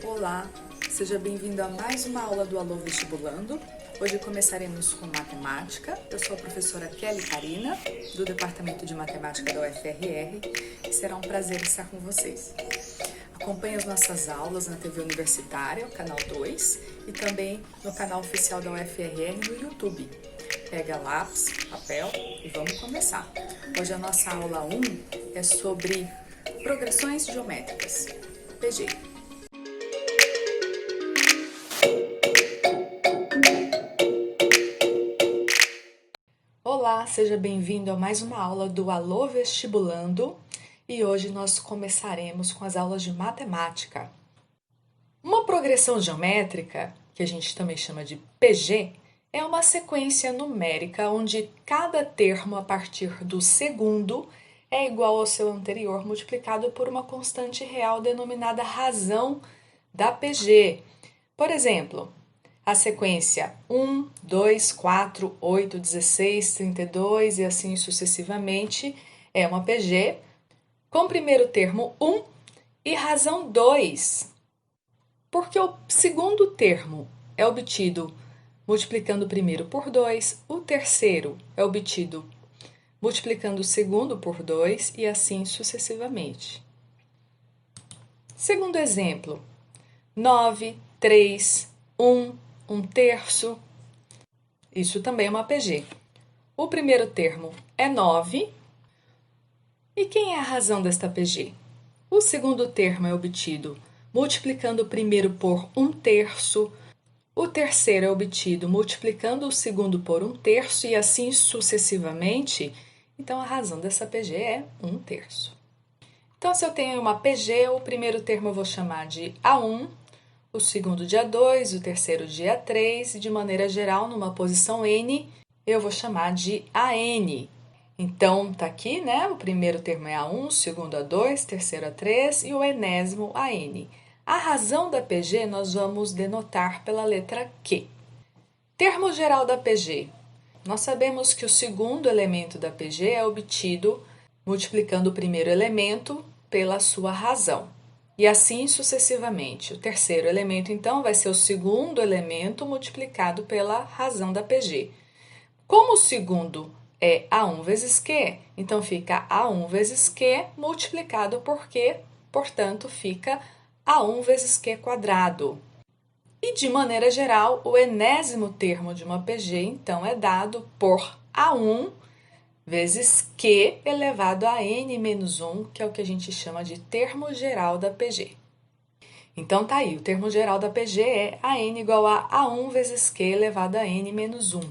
Olá, seja bem-vindo a mais uma aula do Alô Vestibulando. Hoje começaremos com matemática. Eu sou a professora Kelly Karina, do Departamento de Matemática da UFRR, e será um prazer estar com vocês. Acompanhe as nossas aulas na TV Universitária, o canal 2, e também no canal oficial da UFRR no YouTube. Pega lápis, papel e vamos começar. Hoje a nossa aula 1 é sobre progressões geométricas, PG. Olá, seja bem-vindo a mais uma aula do Alô Vestibulando e hoje nós começaremos com as aulas de matemática. Uma progressão geométrica, que a gente também chama de PG, é uma sequência numérica onde cada termo a partir do segundo é igual ao seu anterior multiplicado por uma constante real denominada razão da PG. Por exemplo, a sequência 1, 2, 4, 8, 16, 32 e assim sucessivamente é uma PG com o primeiro termo 1 e razão 2, porque o segundo termo é obtido multiplicando o primeiro por 2, o terceiro é obtido multiplicando o segundo por 2 e assim sucessivamente. Segundo exemplo, 9, 3, 1, 1/3, isso também é uma PG. O primeiro termo é 9. E quem é a razão desta PG? O segundo termo é obtido multiplicando o primeiro por 1/3, o terceiro é obtido multiplicando o segundo por 1/3 e assim sucessivamente. Então, a razão dessa PG é 1/3. Então, se eu tenho uma PG, o primeiro termo eu vou chamar de A1, o segundo de A2, o terceiro de A3 e, de maneira geral, numa posição N, eu vou chamar de AN. Então, tá aqui, né? O primeiro termo é A1, o segundo A2, terceiro A3 e o enésimo AN. A razão da PG nós vamos denotar pela letra Q. Termo geral da PG. Nós sabemos que o segundo elemento da PG é obtido multiplicando o primeiro elemento pela sua razão. E assim sucessivamente. O terceiro elemento, então, vai ser o segundo elemento multiplicado pela razão da PG. Como o segundo é A1 vezes Q, então fica A1 vezes Q multiplicado por Q, portanto, fica A1 vezes Q quadrado. E, de maneira geral, o enésimo termo de uma PG, então, é dado por A1 vezes Q elevado a N menos 1, que é o que a gente chama de termo geral da PG. Então, tá aí, o termo geral da PG é AN igual a A1 vezes Q elevado a N menos 1.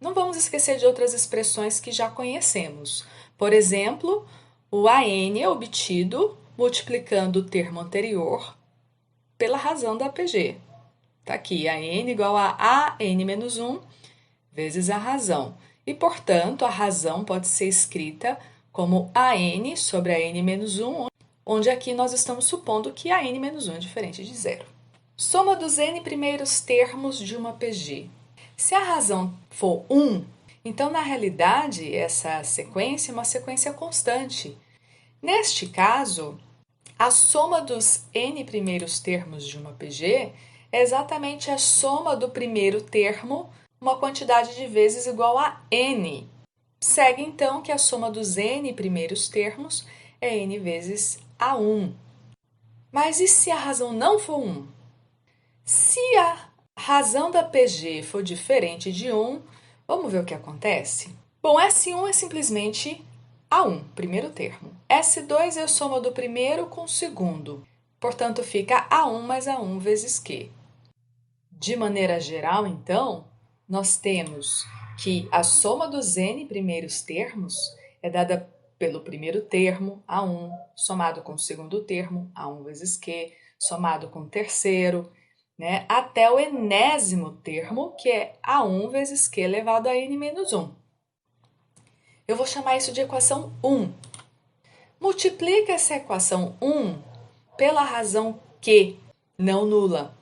Não vamos esquecer de outras expressões que já conhecemos. Por exemplo, o AN é obtido multiplicando o termo anterior pela razão da PG. Está aqui, AN igual a AN menos 1 vezes a razão. E, portanto, a razão pode ser escrita como AN sobre AN menos 1, onde aqui nós estamos supondo que AN menos 1 é diferente de zero. Soma dos N primeiros termos de uma PG. Se a razão for 1, então, na realidade, essa sequência é uma sequência constante. Neste caso, a soma dos N primeiros termos de uma PG é exatamente a soma do primeiro termo, uma quantidade de vezes igual a N. Segue, então, que a soma dos N primeiros termos é N vezes A1. Mas e se a razão não for 1? Se a razão da PG for diferente de 1, vamos ver o que acontece? Bom, S1 é simplesmente A1, primeiro termo. S2 é a soma do primeiro com o segundo. Portanto, fica A1 mais A1 vezes Q. De maneira geral, então, nós temos que a soma dos N primeiros termos é dada pelo primeiro termo, A1, somado com o segundo termo, A1 vezes Q, somado com o terceiro, né, até o enésimo termo, que é A1 vezes Q elevado a N menos 1. Eu vou chamar isso de equação 1. Multiplica essa equação 1 pela razão Q, não nula.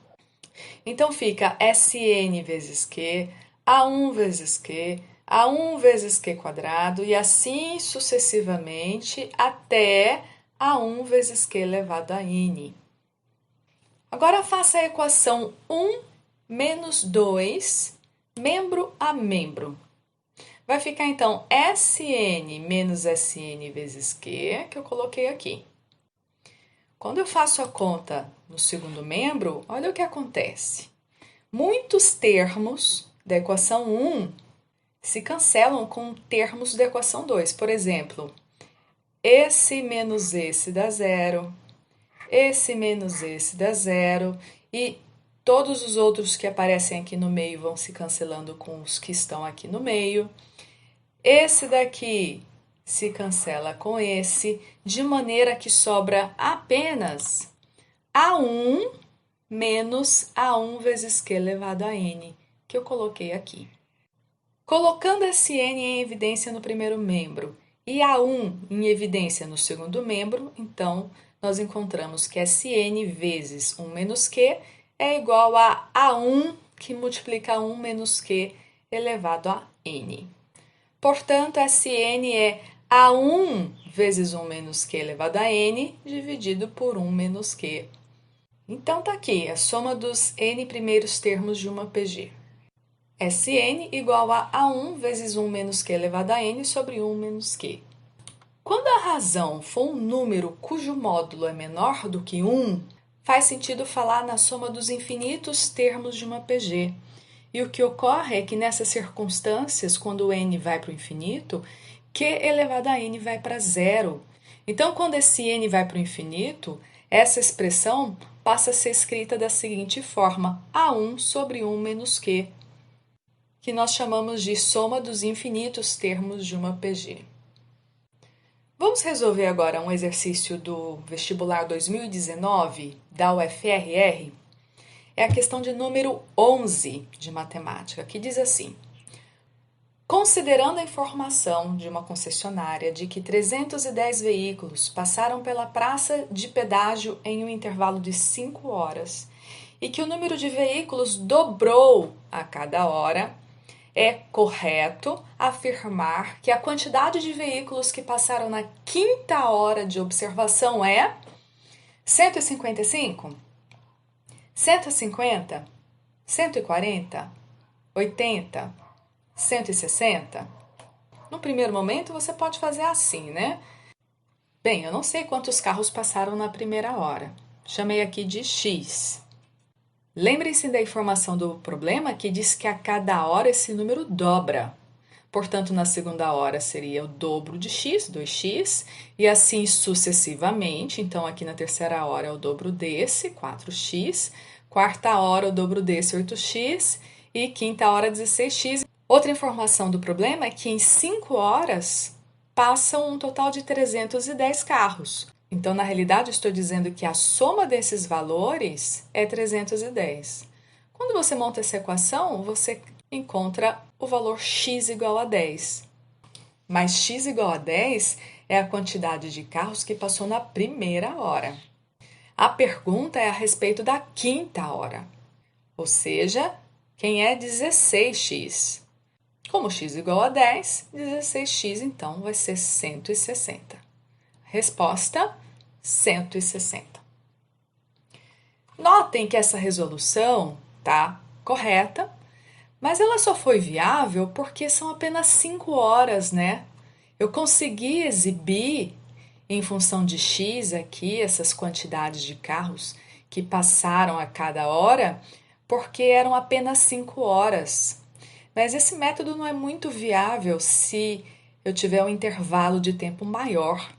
Então, fica Sn vezes Q, A1 vezes Q, A1 vezes Q quadrado, e assim sucessivamente até A1 vezes Q elevado a N. Agora faça a equação 1 menos 2, membro a membro. Vai ficar então Sn menos Sn vezes Q, que eu coloquei aqui. Quando eu faço a conta no segundo membro, olha o que acontece. Muitos termos da equação 1 se cancelam com termos da equação 2. Por exemplo, esse menos esse dá zero, esse menos esse dá zero, e todos os outros que aparecem aqui no meio vão se cancelando com os que estão aqui no meio. Esse daqui se cancela com esse, de maneira que sobra apenas A1 menos A1 vezes Q elevado a N, que eu coloquei aqui. Colocando esse N em evidência no primeiro membro e A1 em evidência no segundo membro, então, nós encontramos que Sn vezes 1 menos Q é igual a A1, que multiplica 1 menos Q elevado a N. Portanto, Sn é A1 vezes 1 menos Q elevado a N dividido por 1 menos Q. Então, tá aqui a soma dos N primeiros termos de uma PG. Sn igual a A1 vezes 1 menos Q elevado a N sobre 1 menos Q. Quando a razão for um número cujo módulo é menor do que 1, faz sentido falar na soma dos infinitos termos de uma PG. E o que ocorre é que nessas circunstâncias, quando o n vai para o infinito, Q elevado a n vai para zero. Então, quando esse n vai para o infinito, essa expressão passa a ser escrita da seguinte forma: A1 sobre 1 menos Q, que nós chamamos de soma dos infinitos termos de uma PG. Vamos resolver agora um exercício do vestibular 2019 da UFRR. É a questão de número 11 de matemática, que diz assim: considerando a informação de uma concessionária de que 310 veículos passaram pela praça de pedágio em um intervalo de 5 horas e que o número de veículos dobrou a cada hora, é correto afirmar que a quantidade de veículos que passaram na quinta hora de observação é 155? 150? 140? 80? 160? No primeiro momento, você pode fazer assim, né? Bem, eu não sei quantos carros passaram na primeira hora. Chamei aqui de X. Lembrem-se da informação do problema que diz que a cada hora esse número dobra. Portanto, na segunda hora seria o dobro de x, 2x, e assim sucessivamente. Então, aqui na terceira hora é o dobro desse, 4x. Quarta hora, o dobro desse, 8x. E quinta hora, 16x. Outra informação do problema é que em 5 horas passam um total de 310 carros. Então, na realidade, estou dizendo que a soma desses valores é 310. Quando você monta essa equação, você encontra o valor x igual a 10. Mas x igual a 10 é a quantidade de carros que passou na primeira hora. A pergunta é a respeito da quinta hora, ou seja, quem é 16x. Como x igual a 10, 16x então vai ser 160. Resposta: 160. Notem que essa resolução está correta, mas ela só foi viável porque são apenas 5 horas, né? Eu consegui exibir, em função de x aqui, essas quantidades de carros que passaram a cada hora, porque eram apenas 5 horas. Mas esse método não é muito viável se eu tiver um intervalo de tempo maior.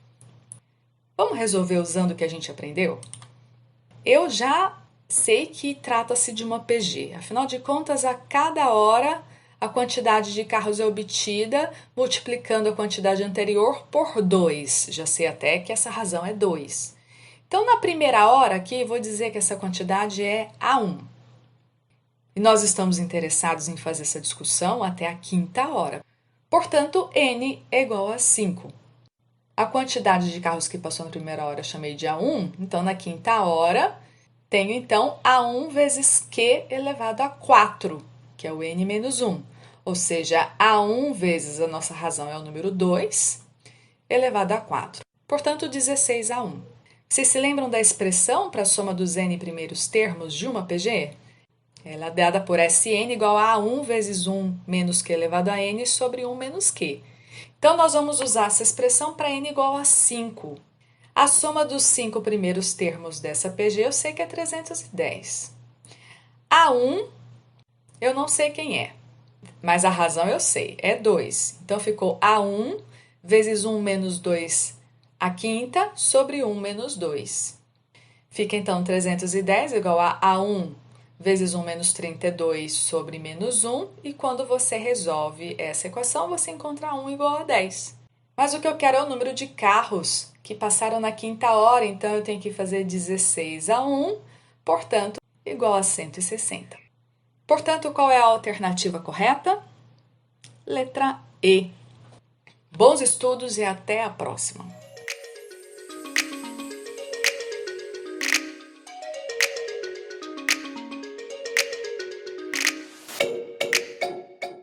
Vamos resolver usando o que a gente aprendeu? Eu já sei que trata-se de uma PG. Afinal de contas, a cada hora a quantidade de carros é obtida multiplicando a quantidade anterior por 2. Já sei até que essa razão é 2. Então, na primeira hora aqui, vou dizer que essa quantidade é A1. E nós estamos interessados em fazer essa discussão até a quinta hora. Portanto, N é igual a 5. A quantidade de carros que passou na primeira hora eu chamei de A1, então na quinta hora tenho então A1 vezes Q elevado a 4, que é o N menos 1. Ou seja, A1 vezes a nossa razão é o número 2, elevado a 4. Portanto, 16 A1. Vocês se lembram da expressão para a soma dos n primeiros termos de uma PG? Ela é dada por Sn igual a 1 vezes 1 menos q elevado a n sobre 1 menos q. Então, nós vamos usar essa expressão para n igual a 5. A soma dos 5 primeiros termos dessa PG eu sei que é 310. A 1, eu não sei quem é, mas a razão eu sei, é 2. Então, ficou A1 vezes 1 menos 2 a quinta sobre 1 menos 2. Fica, então, 310 igual a A1 vezes 1 menos 32 sobre menos 1. E quando você resolve essa equação, você encontra 1 igual a 10. Mas o que eu quero é o número de carros que passaram na quinta hora. Então, eu tenho que fazer 16 a 1, portanto, igual a 160. Portanto, qual é a alternativa correta? Letra E. Bons estudos e até a próxima!